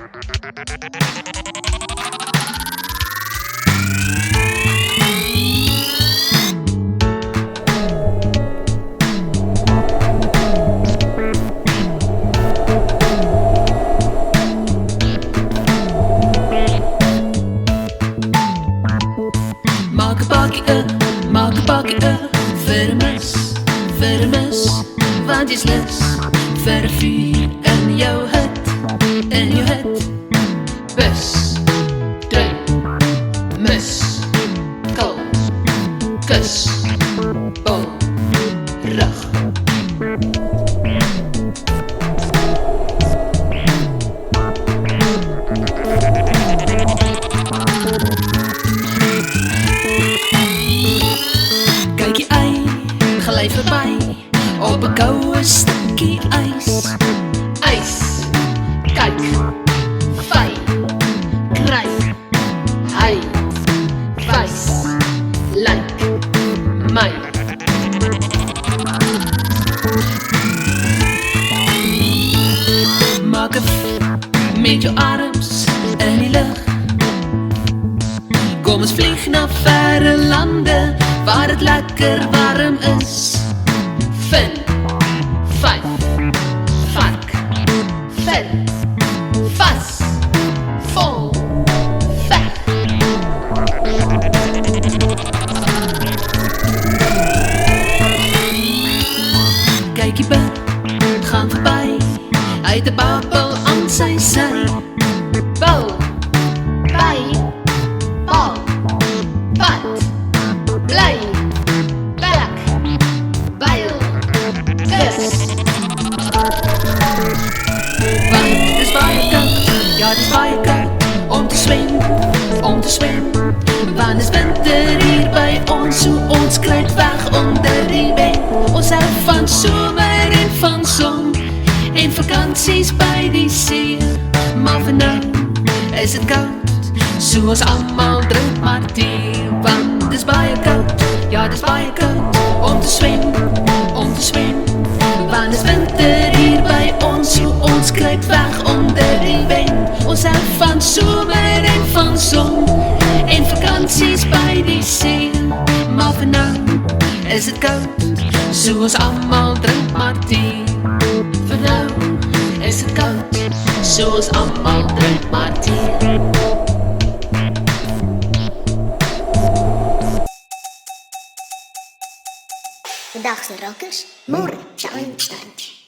Maak 'n bakkie vir 'n mis, want jy's lus vir 'n vuur in jou hut, bus, drink, mis, kal, kus, bol, rug. Gelei verby op 'n koue stukkie ys. Ys, kyk, vy, kry, hy, wys, lyk, my. Maak 'n met jou arms in die lug. Kom ons vlieg na verre lande waar het lekker warm is. Vind, vyf, vark, ver, vas, vol, veg. Kyk die bird, gaan verby, hy het 'n babbel aan sy sy. Bou, by, bal, pad, bly, bek, byl, kus. Want het is baie koud, ja het is baie koud om te zwem. Want het is winter hier by ons, so ons kruip weg onder die wind. Ons hou van somer en van son en vakansies by die see. Maar vir nou is het koud, so ons almal drink maar thee. Want het is baie koud, ja het is baie koud om te zwem. Want het is winter hier by ons, so ons kruip weg onder die wind. Ons hou van somer en van son en vakansies by die see. Maar vir nou is het koud, so ons almal drink maar thee. Vir nou is het koud, so ons almal drink maar thee. Vandaag zijn rockers, morgen zijn we in het standje.